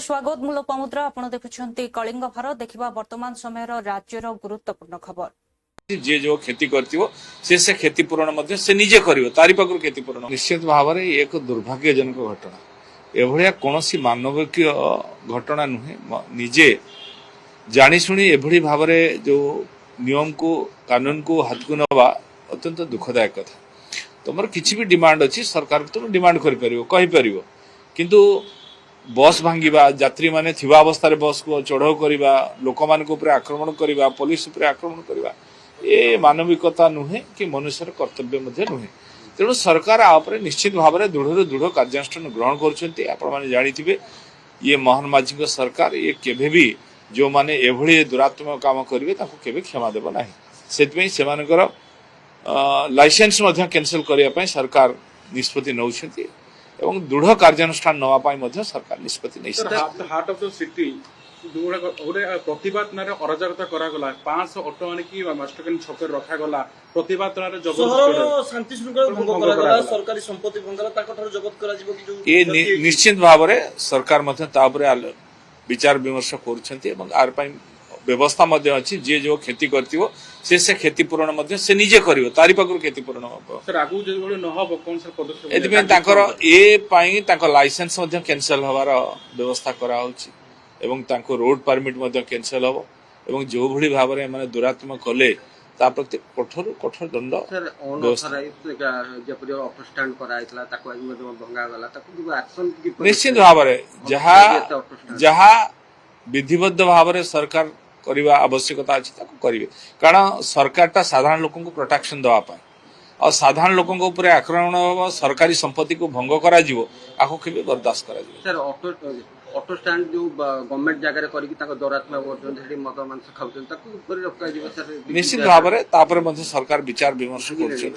स्वागत मूल पमुद्रा आपण देखुछंती कलिंग भारत देखिबा वर्तमान समय राज्यर गुरुत्वपूर्ण खबर जे जो खेती करथिबो से खेती पूरण मध्ये से निजे करिवो तारि पाखरु खेती पूरण निश्चित भाव में एक दुर्भाग्यजनक घटना एभलिया कोनोसी मानवीय घटना नुहे निजे जानी सुनी एभली भाव में जो नियम को कानून को हाथ को नवा अत्यंत दुखदायक कथा तुमर किछि भी डिमांड अछि सरकार तुम डिमांड करि परिवो कहि परिवो किंतु बस भांगिबा यात्री माने थिबा अवस्था रे बस को चढ़ाऊ करबा लोक मान को ऊपर आक्रमण करबा पुलिस ऊपर आक्रमण करबा ए मानविकता नुहे कि मनुष्यर कर्तव्य मध्ये नुहे तेणु सरकार आपरे निश्चित भाव में दृढ़ कार्यानुष्ठान ग्रहण करछन्ती आपण माने जानिथिबे ये मोहन माझी को सरकार ये केबे भी जो माने एभली दुरात्मक काम करिवे ताको केबे क्षमा देबो नाही सेतपई सेमानकर लाइसेंस मध्ये कैंसिल करिया पई सरकार निष्पत्ति नउछन्ती एवं दृढ़ कार्यानुष्ठान नवा पाई मध्ये सरकार निष्पत्ति नै हार्ट ऑफ द सिटी प्रतिवाद अराजकता करागला 500 ऑटो आनी की मास्टरकान छके रखा गला प्रतिवाद जबरदस्त शांति शृंखला भंग करागला सरकारी संपत्ति भंगला ताकठार जब्त करा जिवो कि जो ए निश्चित भाव में सरकार मध्ये तापरे विचार विमर्श करूछन्ती एवं आर पाई व्यवस्था मध्ये अछि जे जो खेती करथिबो से खेती पूरण मध्ये से निजे करिवो तारि पाखरु खेती पूरण हो सर आगु जे गोले न हो कोन सर पदक्षेप एदिमे ताकर ए पाई ताकर लाइसेंस मध्ये कैंसिल होवार व्यवस्था करा होछि एवं ताको रोड परमिट मध्ये कैंसिल होबो एवं जो भली भाव रे माने दुरात्मक कले ता प्रति कठोर दंड सर अनऑथराइज्ड जेपरि ऑटो स्टैंड करा आइतला ताको आज मध्ये भंगा गला ताको एक्शन की निश्चित भाव रे जहा विधिबद्ध भाव रे सरकार करिवा आवश्यकता अछि ताको करिवे कारण सरकारटा साधारण लोकन को प्रोटेक्शन दवा पाए और साधारण लोकन को ऊपर आक्रमण हो सरकारी संपत्ति को भंग करा जिवो आको केबे बर्दाश्त करा जिवो सर ऑटो स्टैंड जो गवर्नमेंट जगह रे करी ताको दौरात्मक वर्तन हेडी मद मांस खाउछन ताको ऊपर रखा जिवो सर निश्चित भाव रे तापर मध्ये सरकार विचार विमर्श करछथि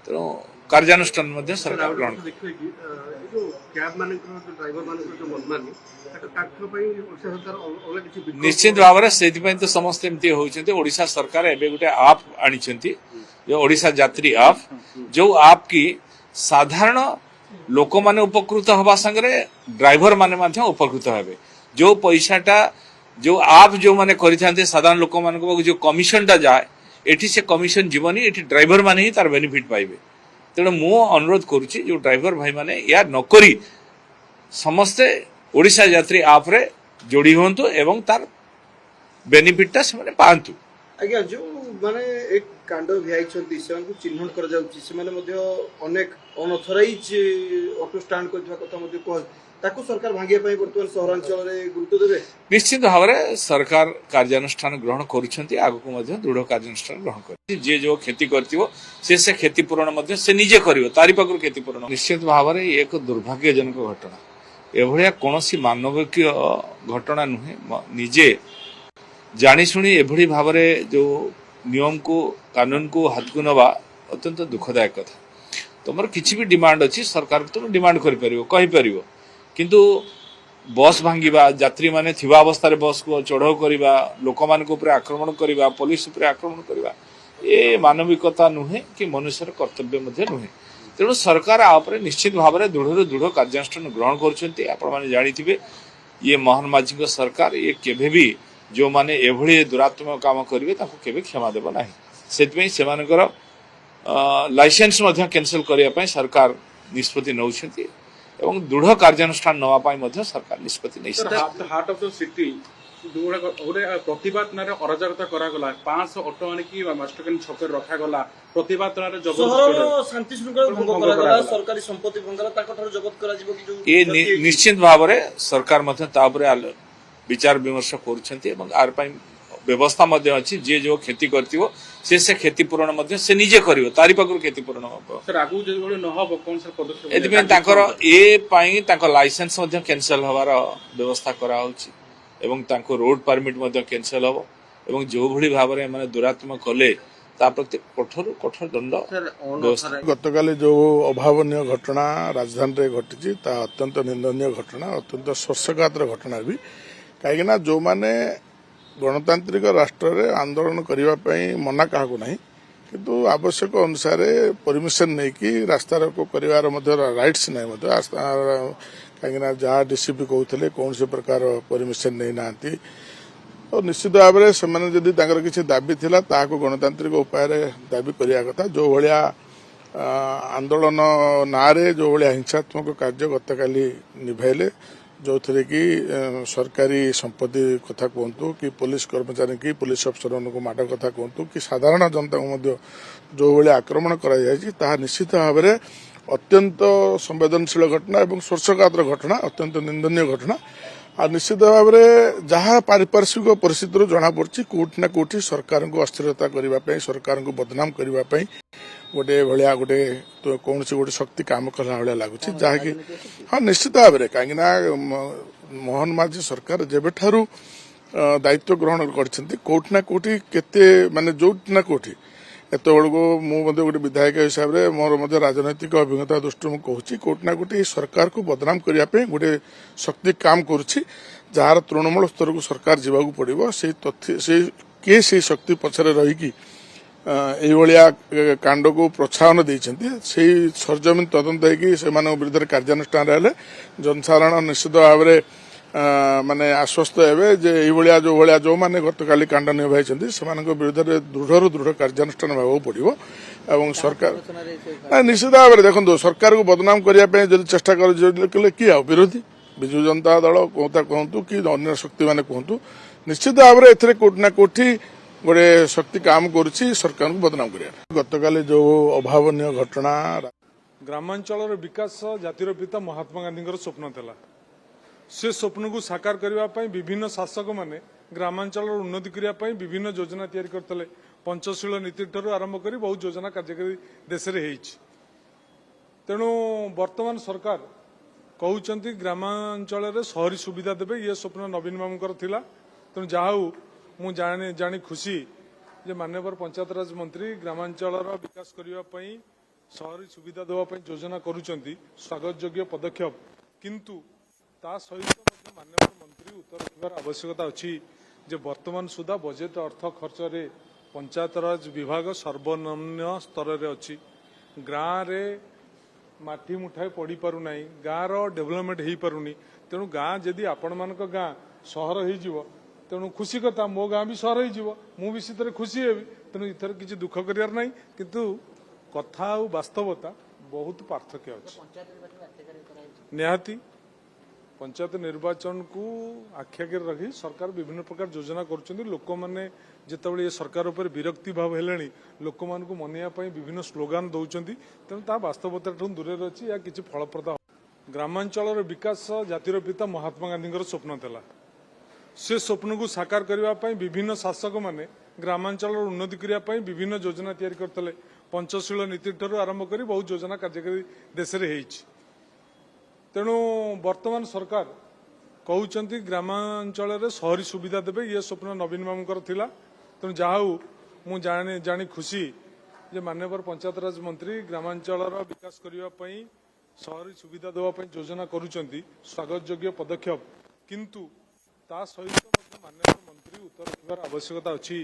तेनो कार्यानुष्ठान मध्ये सरकार ग्रहण देखिए कि जो कैब माने जो ड्राइवर माने जो मनमानी ताको पई ओडिशा सरकार अलग किछि निश्चित भाव में से तो समस्त एमती होउछन्ती ओडिशा सरकार एबे गुटे आप आनिछन्ती जो ओडिशा यात्री आप जो आप की साधारण लोक माने उपकृत हवा संगे ड्राइवर माने माध्य उपकृत हेबे जो पैसाटा जो आप जो माने करिथान्ते साधारण लोक मान को जो कमिशनटा जाए एठी से कमिशन जीवनी एठी ड्राइवर माने ही तार बेनिफिट पाइबे तेणु मु अनुरोध करूची जो ड्राइवर भाई माने या नकरी समस्ते ओडिशा यात्री आप रे जोड़ी होंतु एवं तार बेनिफिटटा से माने पांतु आज्ञा जो माने एक कांड भियाइछन्ती सेमान को चिन्हन कर जाउची से माने मध्ये अनेक अनऑथराइज ऑटो स्टैंड करथवा कथा मध्ये को ताको सरकार भांगिया पई वर्तमान सहरांचल रे गुरुत्व देबे निश्चित भाव में सरकार कार्यानुष्ठान ग्रहण करूछन्ती आगु को मध्ये दृढ़ कार्यानुष्ठान ग्रहण कर जे जो खेती करथिबो से खेती पूरण मध्ये से निजे करिवो तारि पाखरु खेती पूरण निश्चित भाव में एक दुर्भाग्यजनक घटना एभलिया कोनोसी मानवीय घटना नुहे निजे जानी सुनी एभली भाव में जो नियम को कानून को हाथ को नवा अत्यंत दुखदायक कथा तुमर किछि भी डिमांड अछि सरकार तुम डिमांड करि परिवो कहि परिवो किंतु बस भांगिबा यात्री माने थिबा अवस्था रे बस को चढ़ाऊ करबा लोक मान को ऊपर आक्रमण करबा पुलिस ऊपर आक्रमण करबा ए मानविकता नुहे कि मनुष्यर कर्तव्य मध्ये नुहे तेणु सरकार आपरे निश्चित भाव में दृढ़ कार्यानुष्ठान ग्रहण करछन्ती आपण माने जानिथिबे ये मोहन माझी को सरकार ये केबे भी जो माने एभली दुरात्मक काम करिवे ताको केबे क्षमा देबो नाही सेतपई सेमानकर लाइसेंस मध्ये कैंसिल करिया पई सरकार निष्पत्ति नउछन्ती एवं दृढ़ कार्यानुष्ठान नवा पाई मध्ये सरकार निष्पत्ति नै हार्ट ऑफ द सिटी प्रतिवाद अराजकता करागला 500 ऑटो आनी की मास्टरकान छके रखा गला प्रतिवाद जबरदस्त शांति शृंखला भंग करागला सरकारी संपत्ति भंगला ताकठार जब्त करा जिवो कि जो ए निश्चित भाव में सरकार मध्ये तापरे विचार विमर्श करूछन्ती एवं आर पाई व्यवस्था मध्ये अछि जे जो खेती करथिबो से खेती पूरण मध्ये से निजे करिवो तारि पाखरु खेती पूरण हो सर आगु जे गोले न हो कोन सर पदक्षेप एदिमे ताकर ए पाई ताकर लाइसेंस मध्ये कैंसिल होवार व्यवस्था करा होछि एवं ताको रोड परमिट मध्ये कैंसिल होबो एवं जो भली भाव रे माने दुरात्मक कले ता प्रति कठोर दंड गतकाली जो अभावनीय घटना राजधानी रे घटिछि ता अत्यंत निंदनीय घटना अत्यंत स्पर्शकातर घटना भी कहीं जो माने गणतांत्रिक राष्ट्र रे आंदोलन करिवा पई मना काहू नहीं किंतु आवश्यक अनुसार परमिशन नहीं कि रास्ता रोको करिवार मध्य राइट्स नहीं मध्य कहीं जहाँ डीसीपी कहते कौन से प्रकार परमिशन नहीं ना तो निश्चित भाव में से किसी दाबी थिला ताको गणतांत्रिक उपाय दाबी करिया कथा जो भलिया आंदोलन नारे जो भलिया हिंसात्मक कार्य गतकाली निभाइले जो थे कि सरकारी संपत्ति कथा कहतु कि पुलिस कर्मचारी की पुलिस अफसर को माड कथा कहतु कि साधारण जनता को जो भाई आक्रमण करा निश्चित भाव में अत्यंत संवेदनशील घटना और स्पर्शकातर घटना अत्यंत निंदनीय घटना आ निश्चित भाव में जहाँ पारिपार्श्विक परिस्थिति जना पड़ी कोटि ना कोटि सरकार को अस्थिरता करने सरकार को बदनाम करने गोटे भाया गोटे तो कौन सी गोटे शक्ति काम कला भाया लगुच जहाँकि हाँ निश्चित भाव में कहीं मोहन माझी सरकार जेबे ठारू दायित्व ग्रहण करछंती कोटि ना कोटि केते माने जोटि ना कोटि एत बेलू मुझे गोटे विधायक हिसाब से मोर राजनैतिक अभिज्ञता दृष्टि कहूँ कोटि ना कोटि सरकार को बदनाम करने गोटे शक्ति काम करुच्ची जार तृणमूल स्तर को सरकार जावाक पड़ो से तथ्य से किए से शक्ति पछरे रहीकि एभलिया कांड को प्रोत्साहन देइछन्ती से सरजमीन तदंत होगी विरुद्ध कार्यानुष्ठान रहे जनसाधारण निश्चित भाव में माने आश्वस्त हेबे जे एभलिया जो माने गतकाली कांड निभाई से विरुद्ध दृढ़ कार्यानुष्ठान होगा पड़ो एवं सरकार निश्चित भाव में देखो सरकार को बदनाम करने जब चेष्टा कर किए विरोधी विजु जनता दल कहतु कि अन्य शक्ति मैंने कहतु निश्चित भाव में एथिरे कोटि ना कोटि गोटे शक्ति काम करुच्ची सरकार को बदनाम कर गतकाली जो अभावनीय घटना ग्रामांचल विकास जातिर पिता महात्मा गांधी स्वप्न था से स्वप्न को साकार करने विभिन्न शासक मैंने ग्रामांचल उन्नति करने विभिन्न योजना तैयारी करते पंचशील नीति ठार आरंभ कर बहुत योजना कार्यकारी देश में तेणु वर्तमान सरकार कहते ग्रामांचल सहरी सुविधा देवे ये स्वप्न नवीन बाबूंकर थिला तेणु जहाँ मु जानी खुशी जे माननीय पंचायतराज मंत्री ग्रामांचल विकास करने सहरी सुविधा देवाई योजना करुँच स्वागत योग्य पदक्षेप किंतु ता सहित माननीय मंत्री उत्तर रखार आवश्यकता अच्छी जे वर्तमान सुधा बजेट अर्थ खर्च रे पंचायतराज विभाग सर्वनिम्न स्तर रे अच्छी गाँव में माटी मुठाए पड़ी पारुना गाँव डेभलपमेंट हो पारुनी तेणु गाँ जदि आपण मान गाँ सहर हो तेणु खुशी कथा मो गाँ भी सहर हो खुशी हेबी तेणु इथर किसी दुख कर किंतु कथा और वास्तवता बहुत पार्थक्य अच्छे निहाती पंचायत निर्वाचन को आखि आगे रखी सरकार विभिन्न प्रकार योजना कर लोक मैंने जितेबाला ये सरकार उपर विरक्ति भाव है लोक मान को मनवाई विभिन्न स्लोगान दौरान तेणु ता वास्तवता दूर अच्छी या किसी फलप्रद ग्रामांचल विकास जातिर पिता महात्मा गांधी स्वप्न था से स्वप्न को साकार करने विभिन्न शासक मैंने ग्रामांचल उन्नति करने विभिन्न योजना तैयारी करते पंचशील नीति ठार आरंभ कर बहुत योजना कार्यकारी देश में तेणु वर्तमान सरकार कहते ग्रामांचल सहरी सुविधा देवे ये स्वप्न नवीन बाबूंकर थिला तेणु जहाँ मु जानी खुशी जे माननीय पंचायतराज मंत्री ग्रामांचल विकास करने सहरी सुविधा देवाई योजना करुँच स्वागत योग्य पदक्षेप किंतु ता सहित माननीय मंत्री उत्तर रखार आवश्यकता अच्छी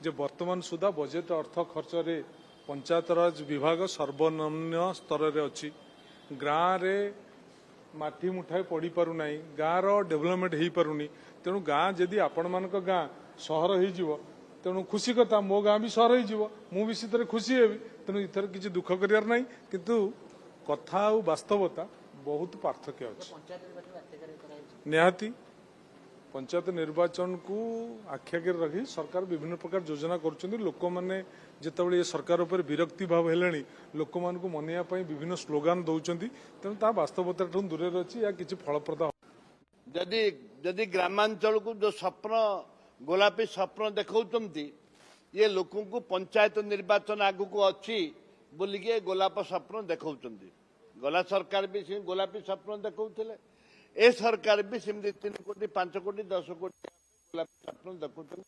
जे वर्तमान सुधा बजेट अर्थ खर्च रे पंचायतराज विभाग सर्वनिम्न स्तर रे अच्छी गाँव में माटी मुठाए पड़ी पारुना गाँव डेभलपमेंट हो पारुनी तेणु गाँ जदि आपण मान गाँ सहर हो तेणु खुशी कथा मो गाँ भी सहर हो खुशी हेबी तेणु इथर किसी दुख कर किंतु कथा और वास्तवता बहुत पार्थक्य अच्छे निहाती पंचायत निर्वाचन को आखि आगे रखी सरकार विभिन्न प्रकार योजना कर लोक मैंने जितेबाला ये सरकार उपर विरक्ति भाव है लोक मान को मनवाई विभिन्न स्लोगान दौरान तेणु ता वास्तवता दूर अच्छी या किसी फलप्रद जदि ग्रामांचल को जो स्वप्न गोलापी स्वप्न देखते ये लोक को पंचायत निर्वाचन आगु को अच्छी बोलिके गोलाप स्वप्न देखते गला सरकार भी गोलापी स्वप्न देखते ए सरकार भी सेमती 3 कोटी 5 कोटी 10 कोटी गोलापी स्वप्न देखते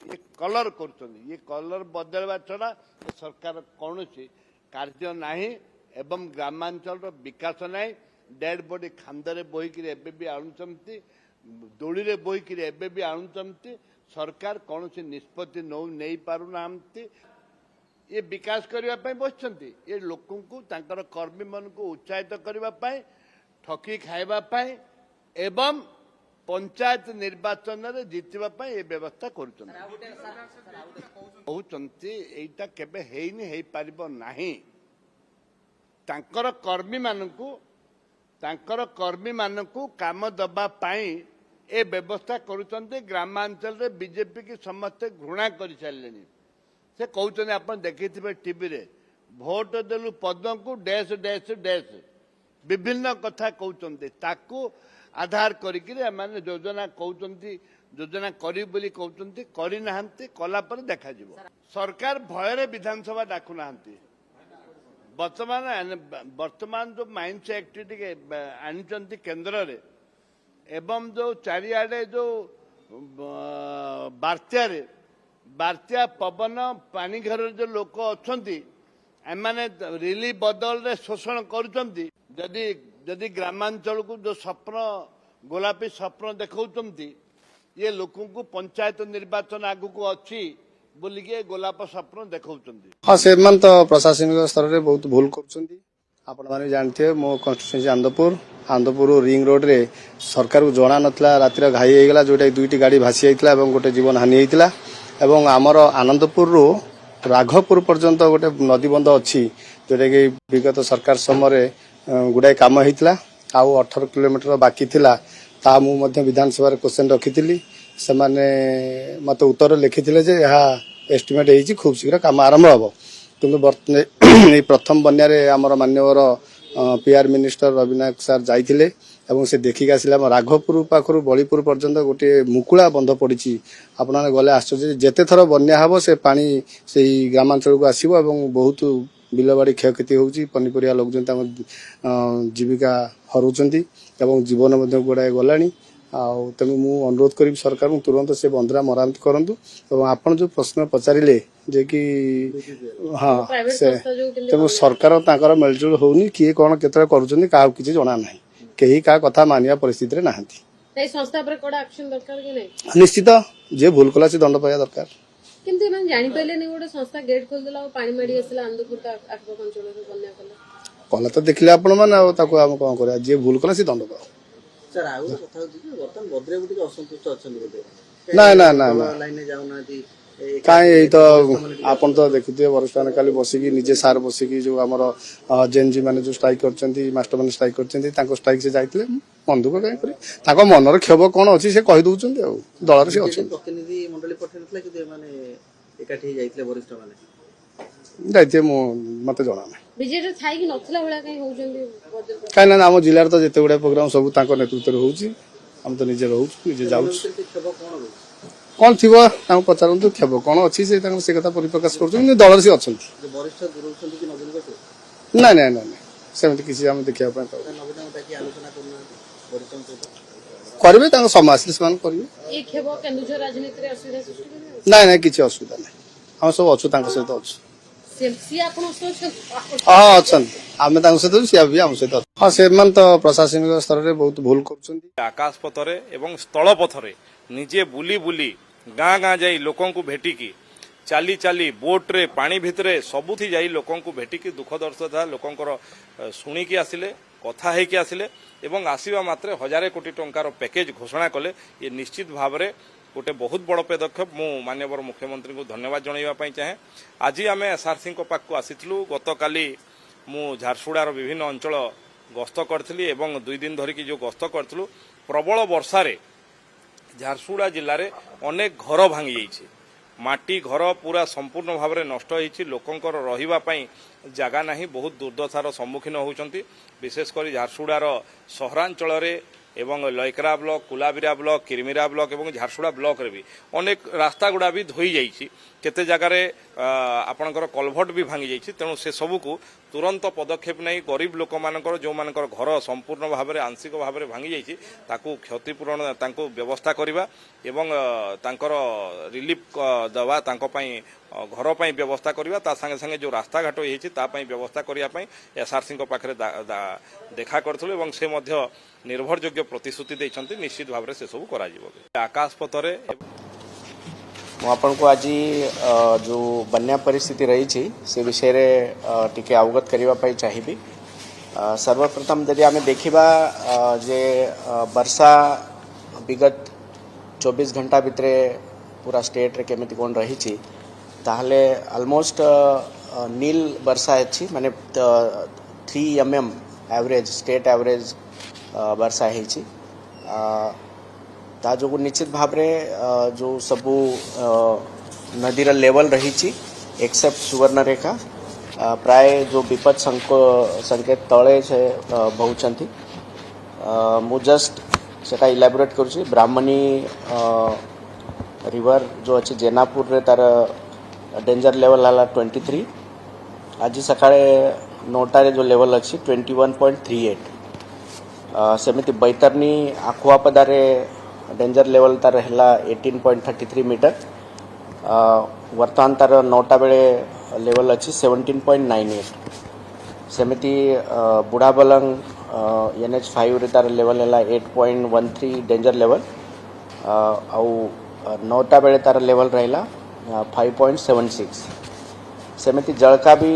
ये कलर कर ये कलर बदलवा छड़ा सरकार कौन कार्य नाही एवं ग्रामांचल विकास नाही डेड बॉडी खांदे बोईकि एबे भी आणुचंती दोली रे बोईकि एबे भी आणुचंती सरकार कौन निष्पत्ति नहीं पारुना ये विकास करने बसଛନ୍ତି ये लोक को कर्मी मन को उत्साहित करने ଠକି ଖାଇବା ପାଇଁ ଏବଂ ପଞ୍ଚାୟତ ନିର୍ବାଚନରେ ଜିତିବା ପାଇଁ ଏ ବ୍ୟବସ୍ଥା କରୁଛନ୍ତି। କହୁଛନ୍ତି ଏଇଟା କେବେ ହେଇନି, ହେଇପାରିବ ନାହିଁ। ତାଙ୍କର କର୍ମୀମାନଙ୍କୁ କାମ ଦେବା ପାଇଁ ଏ ବ୍ୟବସ୍ଥା କରୁଛନ୍ତି। ଗ୍ରାମାଞ୍ଚଳରେ ବିଜେପି କି ସମସ୍ତେ ଘୃଣା କରିସାରିଲେଣି। ସେ କହୁଛନ୍ତି, ଆପଣ ଦେଖିଥିବେ ଟିଭିରେ, ଭୋଟ ଦେଲୁ ପଦ୍ମକୁ ଡ୍ୟାସ୍ ଡ୍ୟାସ୍ ଡ୍ୟାସ୍, ବିଭିନ୍ନ କଥା କହୁଛନ୍ତି। ତାକୁ ଆଧାର କରିକି ଏମାନେ ଯୋଜନା କହୁଛନ୍ତି, ଯୋଜନା କରିବୁ ବୋଲି କହୁଛନ୍ତି, କରିନାହାନ୍ତି। କଲା ପରେ ଦେଖାଯିବ। ସରକାର ଭୟରେ ବିଧାନସଭା ଡାକୁନାହାନ୍ତି। ବର୍ତ୍ତମାନ ଯୋଉ ମାଇନ୍ସ ଆକ୍ଟ ଟିକେ ଆଣିଛନ୍ତି କେନ୍ଦ୍ରରେ, ଏବଂ ଯୋଉ ଚାରିଆଡେ ଯୋଉ ବାତ୍ୟା ପବନ ପାଣି ଘରରେ ଯୋଉ ଲୋକ ଅଛନ୍ତି, ଏମାନେ ରିଲିଫ ବଦଳରେ ଶୋଷଣ କରୁଛନ୍ତି। ଯଦି ଗ୍ରାମାଞ୍ଚଳକୁ ଯୋଉ ଗୋଲାପୀ ସ୍ୱପ୍ନ ଦେଖାଉଛନ୍ତି, ଇଏ ଲୋକଙ୍କୁ ପଞ୍ଚାୟତ ନିର୍ବାଚନ ଆଗକୁ ଅଛି ବୋଲିକି ଗୋଲାପ ସ୍ୱପ୍ନ ଦେଖାଉଛନ୍ତି। ହଁ, ସେମାନେ ତ ପ୍ରଶାସନିକ ସ୍ତରରେ ବହୁତ ଭୁଲ କରୁଛନ୍ତି। ଆପଣମାନେ ଜାଣିଥିବେ, ମୋ କନଷ୍ଟିଚ୍ୟୁଏନ୍ସି ଆନ୍ଦପୁର ରିଙ୍ଗ ରୋଡରେ ସରକାରକୁ ଜଣା ନଥିଲା, ରାତିରେ ଘାଇ ହେଇଗଲା, ଯୋଉଟା 2ଟି ଗାଡି ଭାସି ଯାଇଥିଲା ଏବଂ ଗୋଟେ ଜୀବନ ହାନି ହେଇଥିଲା। ଏବଂ ଆମର ଆନନ୍ଦପୁରରୁ ରାଘପୁର ପର୍ଯ୍ୟନ୍ତ ଗୋଟେ ନଦୀବନ୍ଧ ଅଛି, ଯୋଉଟାକି ବିଗତ ସରକାର ସମୟରେ ଗୁଡ଼ାଏ କାମ ହେଇଥିଲା। ଆଉ 18 କିଲୋମିଟର ବାକି ଥିଲା। ତାହା ମୁଁ ମଧ୍ୟ ବିଧାନସଭାରେ କ୍ୱେଶ୍ଚନ ରଖିଥିଲି। ସେମାନେ ମୋତେ ଉତ୍ତର ଲେଖିଥିଲେ ଯେ ଏହା ଏଷ୍ଟିମେଟ୍ ହେଇଛି, ଖୁବ୍ ଶୀଘ୍ର କାମ ଆରମ୍ଭ ହେବ। କିନ୍ତୁ ଏଇ ପ୍ରଥମ ବନ୍ୟାରେ ଆମର ମାନ୍ୟବର PR ମିନିଷ୍ଟର ରବି ନାୟକ ସାର୍ ଯାଇଥିଲେ ଏବଂ ସେ ଦେଖିକି ଆସିଲେ। ଆମ ରାଘପୁର ପାଖରୁ ବଳିପୁର ପର୍ଯ୍ୟନ୍ତ ଗୋଟିଏ ମୁକୁଳା ବନ୍ଧ ପଡ଼ିଛି। ଆପଣମାନେ ଗଲେ ଆଶ୍ଚର୍ଯ୍ୟ, ଯେତେ ଥର ବନ୍ୟା ହେବ ସେ ପାଣି ସେଇ ଗ୍ରାମାଞ୍ଚଳକୁ ଆସିବ ଏବଂ ବହୁତ ବିଲବାଡ଼ି କ୍ଷୟକ୍ଷତି ହେଉଛି। ପନିପରିବା ଲଗାଉଛନ୍ତି, ତାଙ୍କ ଜୀବିକା ହରାଉଛନ୍ତି ଏବଂ ଜୀବନ ମଧ୍ୟ ଗୁଡ଼ାଏ ଗଲାଣି। ଆଉ ତେଣୁ ମୁଁ ଅନୁରୋଧ କରିବି ସରକାରଙ୍କୁ ତୁରନ୍ତ ସେ ବନ୍ଧଟା ମରାମତି କରନ୍ତୁ। ଏବଂ ଆପଣ ଯୋଉ ପ୍ରଶ୍ନ ପଚାରିଲେ ଯେ କି ହଁ, ସେ ତେଣୁ ସରକାର ତାଙ୍କର ମେଳଜୋଳ ହଉନି, କିଏ କ'ଣ କେତେବେଳେ କରୁଛନ୍ତି କାହାକୁ କିଛି ଜଣା ନାହିଁ। କେହି କାହା କଥା ମାନିବା ପରିସ୍ଥିତିରେ ନାହାନ୍ତି। ନିଶ୍ଚିତ ଯିଏ ଭୁଲ କଲା ସେ ଦଣ୍ଡ ପାଇବା ଦରକାର। କିନ୍ତୁ ଏମାନେ ଜାଣିପାରିଲେନି ଗୋଟେ ସଂସ୍ଥା ଗେଟ୍ ଖୋଲିଦେଲା ଆଉ ପାଣି ମାଡି ଆସିଲା ଆନ୍ଦପୁର ଆଖପାଖ ଅଞ୍ଚଳରେ ବନ୍ୟା କଲା ତ ଦେଖିଲେ ଆପଣ ମାନେ, ଆଉ ତାକୁ ଆମେ କ'ଣ କରିବା? ଯିଏ ଭୁଲ କଲା ସେ ଦଣ୍ଡ ପାଉ। ସାର୍ ଆଉ ଗୋଟେ କଥା ହଉଛି ଯେ ବର୍ତ୍ତମାନ ଭଦ୍ରକ ଟିକେ ଅସନ୍ତୁଷ୍ଟ ଅଛନ୍ତି ବୋଧେ? ନା ଲାଇନରେ ଯାଉନାହାନ୍ତି। କାହିଁ ଏଇ ତ ଆପଣ ତ ଦେଖିଥିବେ, ବରିଷ୍ଠମାନେ କାଲି ବସିକି ନିଜେ ସାର୍ ବସିକି ଯୋଉ ଆମର ଜେଏନଜି ମାନେ ଯୋଉ ଷ୍ଟ୍ରାଇକ୍ କରିଛନ୍ତି, ମାଷ୍ଟରମାନେ ଷ୍ଟ୍ରାଇକ୍ କରିଛନ୍ତି, ତାଙ୍କ ଷ୍ଟ୍ରାଇକ୍ ସେ ଯାଇଥିଲେ। ମନ ଦୁଃଖ କାହିଁ କରି? ତାଙ୍କ ମନର କ୍ଷୋଭ କ'ଣ ଅଛି ସେ କହିଦଉଛନ୍ତି। ଆଉ ଦଳରେ ସେ ଅଛନ୍ତି। ପ୍ରତିନିଧି ମଣ୍ଡଳୀ ପଠେଇନଥିଲା କିନ୍ତୁ ଏମାନେ ଏକାଠି ଯାଇଥିଲେ, ବରିଷ୍ଠ ମାନେ ଯାଇଥିବେ, ମତେ ଜଣା ନାହିଁ। ବିଜେଡିରେ ଥାଇକି ନଥିଲା ଭଳିଆ କାହିଁ ହଉଛନ୍ତି? କାହିଁକି ନା ଆମ ଜିଲ୍ଲାରେ ତ ଯେତେ ଗୁଡାଏ ପ୍ରୋଗ୍ରାମ ସବୁ ତାଙ୍କ ନେତୃତ୍ୱରେ ହଉଛି। ଆମେ ତ ନିଜେ ରହୁଛୁ, ନିଜେ ଯାଉଛୁ। କ'ଣ ଥିବ ତାଙ୍କୁ ପଚାରନ୍ତୁ, କ୍ଷୋଭ କ'ଣ ଅଛି ସେ ତାଙ୍କର ସେ କଥା ପରିପ୍ରକାଶ କରୁଛନ୍ତି। କିନ୍ତୁ ଦଳରେ ସେ ଅଛନ୍ତି। ନାଇଁ ସେମିତି କିଛି ଆମେ ଦେଖିବା ପାଇଁ ପାଉ। କରିବେ, ତାଙ୍କ ସମୟ ଆସିଲେ ସେମାନେ କରିବେ। ନାଇଁ କିଛି ଅସୁବିଧା ନାହିଁ। ଆମେ ସବୁ ଅଛୁ, ତାଙ୍କ ସହିତ ଅଛୁ। ହଁ ଅଛନ୍ତି, ଆମେ ତାଙ୍କ ସହିତ ଅଛୁ, ସିଏ ବି ଆମ ସହିତ ଅଛୁ। ହଁ, ସେମାନେ ତ ପ୍ରଶାସନିକ ସ୍ତରରେ ବହୁତ ଭୁଲ କରୁଛନ୍ତି। ଆକାଶ ପଥରେ ଏବଂ ସ୍ଥଳ ପଥରେ ନିଜେ ବୁଲି ଗାଁ ଯାଇ ଲୋକଙ୍କୁ ଭେଟିକି, ଚାଲି ବୋଟ୍ରେ ପାଣି ଭିତରେ ସବୁଠି ଯାଇ ଲୋକଙ୍କୁ ଭେଟିକି ଦୁଃଖ ଦର୍ଶା ଲୋକଙ୍କର ଶୁଣିକି ଆସିଲେ, କଥା ହେଇକି ଆସିଲେ ଏବଂ ଆସିବା ମାତ୍ରେ 1000 କୋଟି ଟଙ୍କାର ପ୍ୟାକେଜ ଘୋଷଣା କଲେ। ଏ ନିଶ୍ଚିତ ଭାବରେ ଗୋଟେ ବହୁତ ବଡ଼ ପଦକ୍ଷେପ। ମୁଁ ମାନ୍ୟବର ମୁଖ୍ୟମନ୍ତ୍ରୀଙ୍କୁ ଧନ୍ୟବାଦ ଜଣାଇବା ପାଇଁ ଚାହେଁ। ଆଜି ଆମେ SRCଙ୍କ ପାଖକୁ ଆସିଥିଲୁ। ଗତକାଲି ମୁଁ ଝାରସୁଗୁଡ଼ାର ବିଭିନ୍ନ ଅଞ୍ଚଳ ଗସ୍ତ କରିଥିଲି ଏବଂ 2 ଦିନ ଧରିକି ଯେଉଁ ଗସ୍ତ କରିଥିଲୁ, ପ୍ରବଳ ବର୍ଷାରେ ଝାରସୁଗୁଡ଼ା ଜିଲ୍ଲାରେ ଅନେକ ଘର ଭାଙ୍ଗି ଯାଇଛି। ମାଟି ଘର ପୁରା ସମ୍ପୂର୍ଣ୍ଣ ଭାବରେ ନଷ୍ଟ ହୋଇଛି। ଲୋକଙ୍କର ରହିବା ପାଇଁ ଜାଗା ନାହିଁ, ବହୁତ ଦୁର୍ଦ୍ଦଶାର ସମ୍ମୁଖୀନ ହେଉଛନ୍ତି। ବିଶେଷ କରି ଝାରସୁଗୁଡ଼ାର ସହରାଞ୍ଚଳରେ এবং লয়করা ব্লক, কুলাবিরা ব্লক, কিরমিরা ব্লক এবং ঝারସୁগুড়া ব্লকরে भी অনেক রাস্তাগুড়া भी ধୋଇ ଯାଇଛି। କେତେ ଜାଗାରେ ଆପଣଙ୍କର କଲଭର୍ଟ ବି ଭାଙ୍ଗି ଯାଇଛି। ତେଣୁ ସେ ସବୁକୁ ତୁରନ୍ତ ପଦକ୍ଷେପ ନେଇ ଗରିବ ଲୋକମାନଙ୍କର ଯେଉଁମାନଙ୍କର ଘର ସମ୍ପୂର୍ଣ୍ଣ ଭାବରେ ଆଂଶିକ ଭାବରେ ଭାଙ୍ଗି ଯାଇଛି ତାକୁ କ୍ଷତିପୂରଣ ତାଙ୍କୁ ବ୍ୟବସ୍ଥା କରିବା ଏବଂ ତାଙ୍କର ରିଲିଫ ଦେବା, ତାଙ୍କ ପାଇଁ ଘର ପାଇଁ ବ୍ୟବସ୍ଥା କରିବା, ତା ସାଙ୍ଗେ ସାଙ୍ଗେ ଯେଉଁ ରାସ୍ତାଘାଟ ହେଇଛି ତା ପାଇଁ ବ୍ୟବସ୍ଥା କରିବା ପାଇଁ SRCଙ୍କ ପାଖରେ ଦେଖା କରିଥିଲୁ ଏବଂ ସେ ମଧ୍ୟ ନିର୍ଭରଯୋଗ୍ୟ ପ୍ରତିଶ୍ରୁତି ଦେଇଛନ୍ତି। ନିଶ୍ଚିତ ଭାବରେ ସେସବୁ କରାଯିବ। ଆକାଶ ପଥରେ ମୁଁ ଆପଣଙ୍କୁ ଆଜି ଯେଉଁ ବନ୍ୟା ପରିସ୍ଥିତି ରହିଛି ସେ ବିଷୟରେ ଟିକେ ଅବଗତ କରିବା ପାଇଁ ଚାହିଁବି। सर्वप्रथम यदि आम देखा जे वर्षा विगत 24 घंटा भितर पूरा स्टेट रे केमिति कोन रही ताहले ऑलमोस्ट नील वर्षा है माने 3 mm एवरेज स्टेट एवरेज वर्षा है ता जो निश्चित भाव जो सबू नदीर लेवल रही एक्सेप्ट सुवर्णरेखा प्राय जो विपद संकेत तले से बहुचंती मु जस्ट सेटा इलाबोरेट करुँची ब्राह्मणी रिवर जो अच्छे जेनापुर रे तार डेंजर लेवल है 23 आज सकाळे 9टारे जो लेवल अच्छी 21.38 सेमिति बैतरनी आखुआपदारे डेंजर लेवल तार है 18.33 मीटर वर्तमान तार 9टा बेले लेवल अच्छी 17.98 सेमिति बुढ़ाबलंग NH5 रे तार लेवल है 8.13 डेंजर लेवल आउ 9टा बेले तार लेवल रहा 5.76 सेमिति जलका भी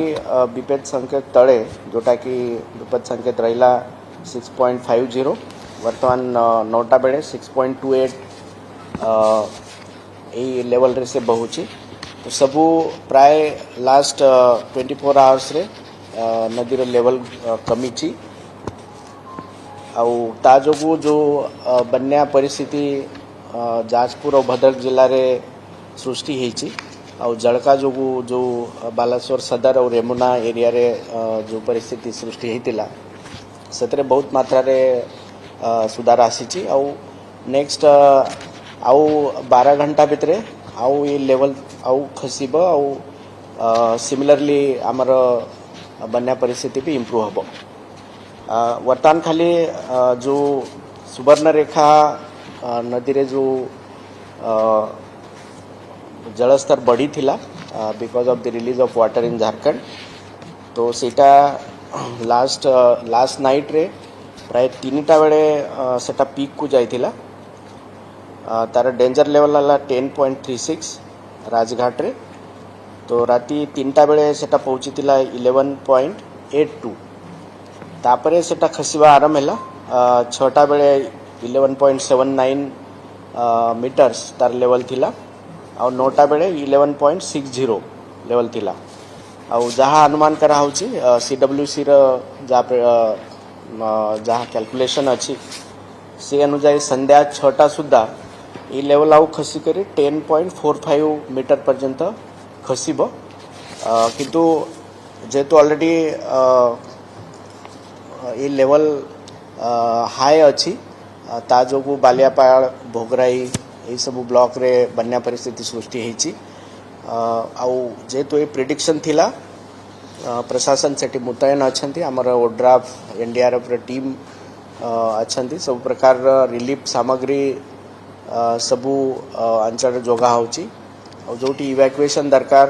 विपद संकेत तले जोटा कि विपद संकेत रहा 6.50 वर्तमान 9टा बेले 6.28 यही लेवल रे से बहुची तो सबू प्राय लास्ट 24 आवर्स रे नदीर लेवल कमी आउ ता जोगु जो बन्या परिस्थिति जाजपुर और भद्रक जिले में सृष्टि होती आउ जलका जोगु जो बालासोर सदर और रेमुना एरिया रे जो परिस्थिति सृष्टि होता से बहुत मात्रा रे सुधार आसी आउ नेक्स्ट आउ 12 घंटा भितर आउ ये लेवल आउ खसब आउ सिमिलरली आमर बन्या परिस्थिति भी इम्प्रूव हम वर्तमान खाली जो सुवर्णरेखा नदी रे जो जलस्तर बढ़ी थिला because of the release of water in Jharkhand तो सेटा लास्ट नाइट रे प्राय 3टा बेले सेटा पीक को जाइथिला तार डेंजर लेवल है 10.36 राजघाट रे तो राति 3टा बेले सेटा पहुँची 11.82 तापरे सेटा खसिबा आरंभ है 6टा बेले 11.79 मीटर्स तार लेवल थिला आ 9टा बेले 11.60 लेवल थिला आउ जहाँ अनुमान करा होची CWC रो जहाँ कैलकुलेशन अच्छी से अनुसार संध्या 6टा सुधा ये लेवल आउ खसिक 10.45 मीटर पर्यंत खसब किंतु जेहेतु ऑलरेडी ये लेवल हाई अच्छी ता जोगु बालियापाड़ भोगराई ये सब ब्लॉक रे बन्या परिस्थिति सृष्टि होती आउ जेहेतु ये प्रिडिक्शन थिला प्रशासन सेठी मुतयन अच्छी आमर ओड्राफ NDRF टीम अच्छी सब प्रकार रिलीफ सामग्री सबू अंचल जोगा होची जो इवैक्यूएशन दरकार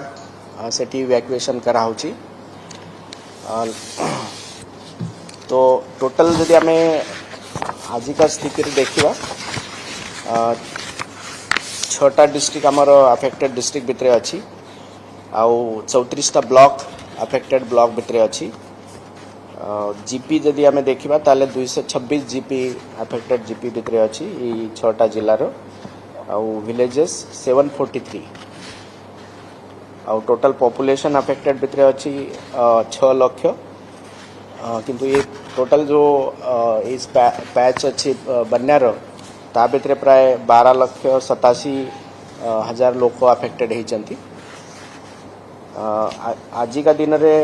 सेठी इवैक्यूएशन करा होची तो टोटल जदि आम आजिका स्थिति देखा 6टा डिस्ट्रिक्ट आमर अफेक्टेड डिस्ट्रिक्ट भितर अच्छी आउ 34टा ब्लॉक अफेक्टेड ब्लॉक भितर अच्छी जीपी जदि आम देखा ताले 226 जीपी अफेक्टेड जीपी भितर अच्छी 6टा जिलार आउ विलेजेस 743 आउ टोटल पॉपुलेशन अफेक्टेड भितर अच्छी 6 लाख किंतु ये टोटल जो इस पैच अच्छी बन्यार ता भितर प्राय 12,87,000 लोक अफेक्टेड होती आजिका दिन रे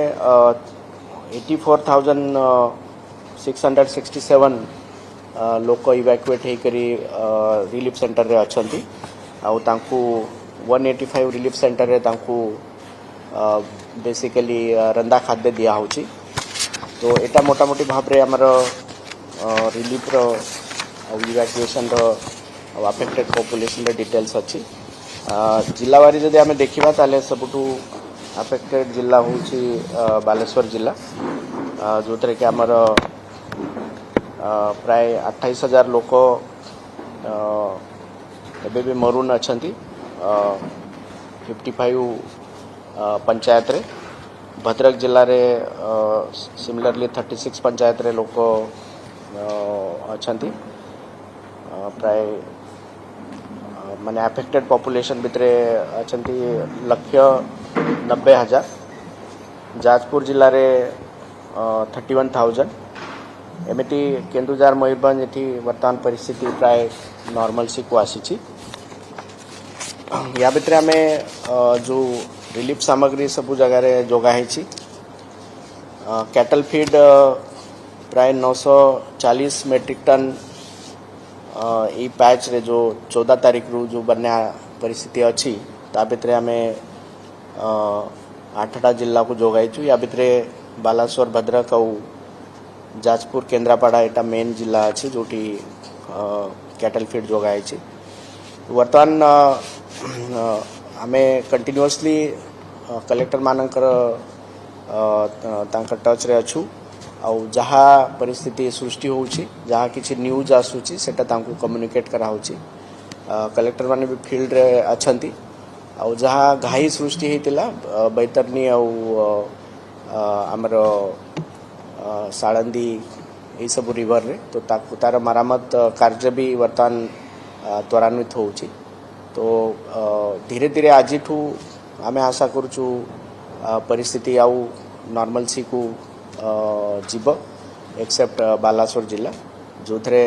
84,667 लोक इवैक्यूएट होकरी रिलीफ सेंटर रे अच्छी आउ तांकु 185 रिलीफ सेंटर रे तांकु बेसिकली रंदा खाद्य दिया होची तो एटा मोटा मोटी भाव रे हमर रिलीफ रो इवैक्यूएशन रो अफेक्टेड पॉपुलेशन रे डिटेल्स अच्छी जिलावारी जदि आम देखा ताले सबुठू अफेक्टेड जिला होची बालेश्वर जिला जो थे कि आमर प्राय 28,000 लोक एबे भी मरून अच्छा 55 पंचायत रे भद्रक जिले में सिमिलरली 36 पंचायत रे लोक अच्छा प्राय माने अफेक्टेड पॉपुलेशन भितर अच्छा 1,90,000 जाजपुर जिले में 31,000 एमती केन्दुझर मयूरभंज ये वर्तमान परिस्थिति प्राय नॉर्मल सी को आसी या भितर आम जो रिलीफ सामग्री सबू जगार जोगाई कैटल फीड प्राय 940 मेट्रिक टन ई पैच रे जो 14 तारीख रू जो बन्या परिस्थिति अच्छी ता भितर आम 8टा जिला को जोगाईचु या भितर बालासोर भद्रक और जाजपुर केन्द्रापड़ा एटा मेन जिला अच्छी जो कैटल फीड जोगाई वर्तमान आम कंटिन्यूअसली कलेक्टर मानकर टच रे अच्छू आउ जहाँ परिस्थिति सृष्टि होउछि जहाँ किछि न्यूज आसुछि सेटा तांको कम्युनिकेट कराउछि कलेक्टर माने भी फील्ड रे अछंती आउ जहाँ घाई सृष्टि हेतिला बैतरनी आउ आमर साळंदी ये सब रिवर रे तो तार मरामत कार्य भी वर्तमान त्वरान्वित होउछि तो धीरे धीरे आज आम आशा करूँ परिस्थिति आउ नॉर्मल सी को जीव एक्सेप्ट बालासोर जिला जो थे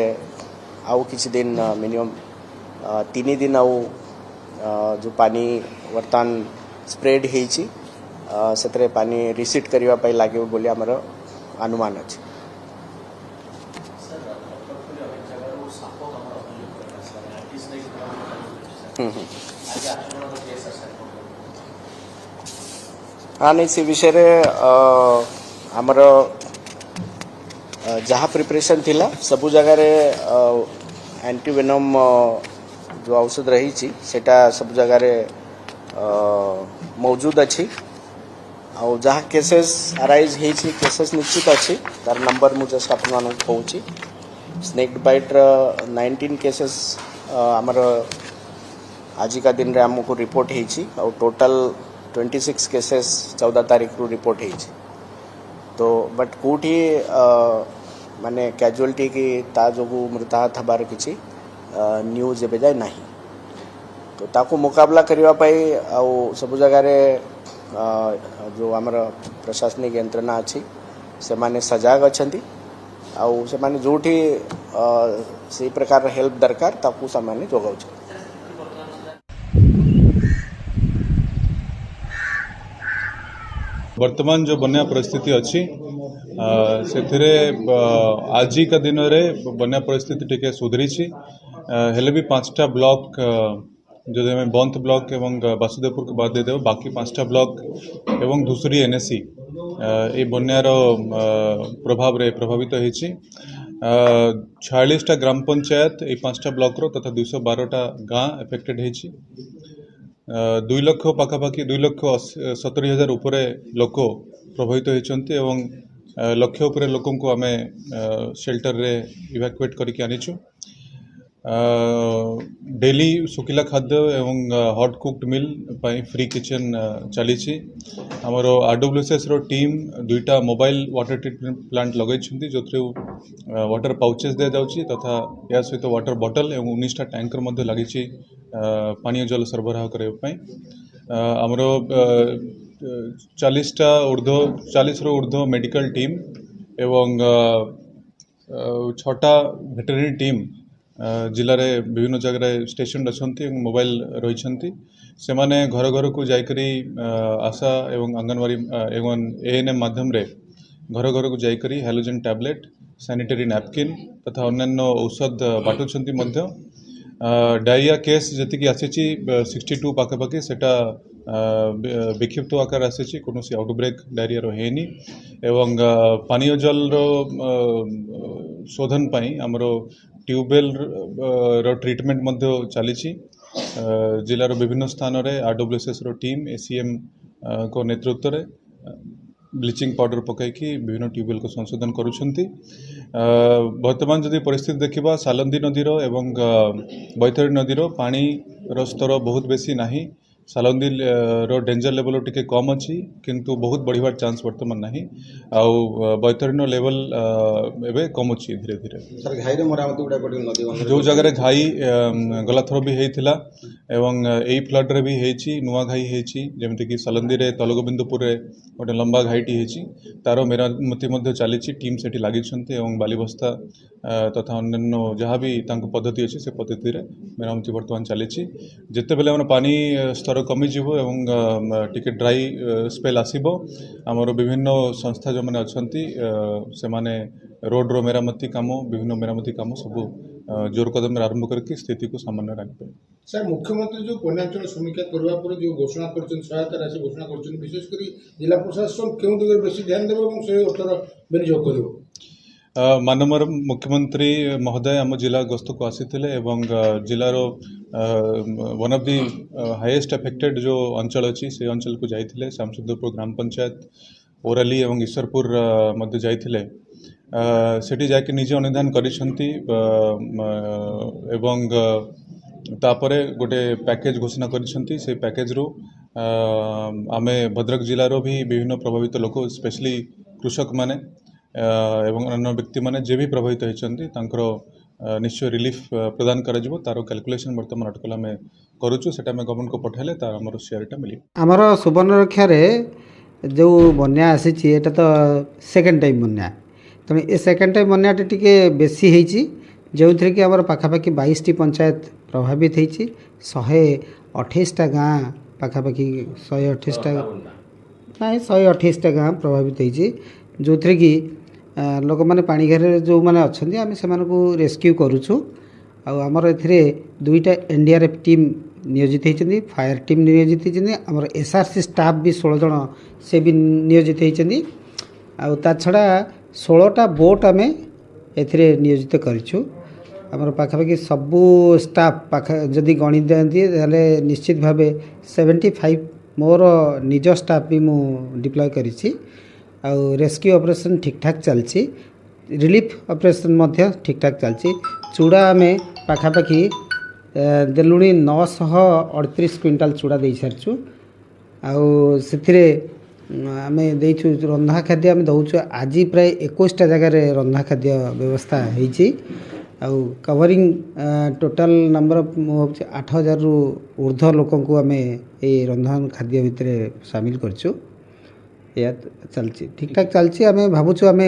आउ किसी दिन मिनिमम 3 दिन आउ जो पानी वर्तमान स्प्रेड होइछि से पानी रिसीट करने लगे बोली आमर अनुमान अच्छे हाँ नहीं से विषय आमर जहाँ प्रिपरेशन थिला सबू जगार एंटीवेनम जो औषध रही सेटा सब जगार मौजूद अच्छी और जहाँ केसेस अराइज होती केसेस निश्चित अच्छी तार नंबर मुझे जस्ट आपन कहूँ स्नेक बाइट 19 केसेस आमर आज का दिन रे हमको रिपोर्ट होती और टोटल 26 केसेस 14 तारीख रू रिपोर्ट होती तो बट कौटी माने कैजुअलिटी की ता जो मृता थबार किसी न्यूज एवं जाए नहीं तो ताको मुकाबला करने सब जगार जो आमर प्रशासनिक यंत्रणा अच्छी से माने सजाग अच्छा आउ से माने जोठी से प्रकार हेल्प दरकार ताकू से जोगाऊ वर्तमान जो बन्या परिस्थिति अच्छी से आज का दिन में बन्या परिस्थिति टिके सुधरी हेले भी 5टा ब्लॉक जो हमें बंत ब्लॉक एवं वासुदेवपुर को बाद देदेव बाकी 5टा ब्लॉक एवं धूसरी एनएसी ये बन्यार प्रभाव रे प्रभावित होती 46टा ग्राम पंचायत ये 5टा ब्लॉक रो तथा 212टा गाँ एफेक्टेड होती 2 लाख पाखापाखि 2,70,000 उपरे लोक प्रभावित होती एवं लक्ष उपरे लोक को आम शेल्टर रे इवाक्युएट करके आनीचु डेली सुखिला खाद्य एवं hot cooked meal free kitchen चली आमर आरडब्ल्यूएसएस रो टीम 2टा मोबाइल वाटर ट्रीटमेंट प्लांट लगे जो वाटर पाउचेस दि जाऊँगी तथा या सहित वाटर बॉटल एवं 19टा टैंकर लगी पानी जल सरबराह करने आमर 40 रो ऊर्ध्व मेडिकल टीम एवं 6टा वेटरनरी टीम जिले में विभिन्न जगह स्टेशन अच्छा मोबाइल रही से माने घर घर को जाकरी आशा एवं आंगनवाड़ी एवं एएनएम माध्यम रे घर घर को जाकरी हेलोजेन टैबलेट सैनिटरी नैपकिन तथा अन्य औषध बाटुंट डायरिया केस जी आसी 62 पाखापाखि सेटा विक्षिप्त आकार आसी कौन आउटब्रेक डायरिया हैनी एवं पानीय जल शोधन आमर ट्यूबवेल ट्रीटमेंट चली जिलार विभिन्न स्थान में आरडब्ल्यूएसएस टीम एसीएम को नेतृत्व में ब्लीचिंग पाउडर पकईकि विभिन्न ट्यूबवेल को संशोधन करुछंती वर्तमान जदि परिस्थिति देखा सालंदी नदीर एवं बैतरणी नदीर पानी स्तर बहुत बेसी नाही सालंदी रो डेंजर लेवल टिके कम अच्छी किंतु बहुत बढ़िबार चांस वर्तमान नहीं आउ बैतरणी लेवल एबे कम अच्छी धीरे धीरे सर घाई रे मरामती गुडा कोठी नदी बंध जो जगह घाई गला थर भी होता एवं यही फ्लड रे भी होती नुआ घाई होती जमीक कि सालंदी रे तलगोबिंदपुर रे गोटे लंबा घाईटी होती तार मेरामती चली टीम से लगी बालीबस्ता तथा अन्य जहाँ भी पद्धति अच्छी से पद्धति रे मेरामती बर्तमान चली जिते बेले पानी स्तर कमिजिव एवं टिके ड्राई स्पेल आसीबो आमर विभिन्न संस्था जो मैंने अच्छा से माने रोड रो मेरामती काम विभिन्न मेरामती काम सब जोर कदम आरंभ करके स्थिति को सामान्य रखिपे। सर मुख्यमंत्री जो बन्यांचल समीक्षा करबा पर जो घोषणा करछन सहायता राशि घोषणा करछन विशेष करी जिला प्रशासन केउ दिगरे बेसी ध्यान देबो एवं से अर्थर विनियोग करिवो। माननीय मुख्यमंत्री महोदय आम जिला गस्त को आसीथिले एवं जिलार one of the highest affected जो अंचल अच्छी से अंचल को जाइथिले श्यामसुंदरपुर ग्राम पंचायत ओराली एवं ईश्वरपुर मध्य जाइथिले सेठी जाके निजे अनुधान करिसंती एवं तापरे गोटे पैकेज घोषणा करिसंती से पैकेज रो आमे भद्रक जिलारो भी विभिन्न प्रभावित लोक स्पेशली कृषक माने एवं अन्य व्यक्ति माने जे भी प्रभावित होइछंती तांकर निश्चय रिलीफ प्रदान करा जिवो तारो कैलकुलेशन वर्तमान अटकला में करूछु सेटा में गवर्नमेंट को पठाइले तार हमर शेयरटा मिली। हमर सुवर्णरेखा रे जो बन्या आसीची एटा तो सेकंड टाइम बन्या तेणु ए सेकेंड टाइम बन्याटा टिके बेसी होईची जो थी कि आम पाखापाखि 22टी पंचायत प्रभावित होईची 128टा गाँ पाखापाखि 128टा ना 128टा गाँ प्रभावित होईची जो थी कि लोक मैंने पानी घेरे जो मैंने अच्छा आम से रेस्क्यू करुचु आमर ए 2टा एनडीआरएफ टीम नियोजित होती फायर टीम नियोजित होती आमर एसआरसी स्टाफ भी 16 जन से भी नियोजित होती आ छड़ा 16टा बोट आम ए नियोजित करूँ आमर पाखापाखि सबू स्टाफ जदि गणि दिखती निश्चित भाव 75 मोर निज स्टाफ भी मु डिप्लॉय करी रेस्क्यू ऑपरेशन ठीक ठाक चलती रिलीफ ऑपरेशन ठीक ठाक चलती चूड़ा आम पाखापाखि देलुणी 938 क्विंटाल चूड़ा दे सारी आम देचु रंधा खाद्य आम दौचु आज प्राय 21टा जगह रंधा खाद्य व्यवस्था होती कवरिंग टोटाल नंबर भाव 8000 रु ऊर्ध्व लोक आम ये रंधन खाद्य भितर सामिल करछु या चलची ठीक ठाक चलची आम भावुछु आम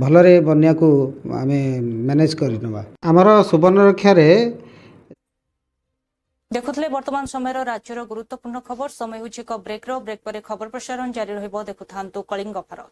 भलरे बन्या को आम मैनेज करनबा हमर सुवर्णरेखा रे देखुले वर्तमान समय राज्यर गुरुत्वपूर्ण खबर समय होछि ब्रेक पर खबर प्रसारण जारी रहिबो देखुथांतु कलिंग भारत।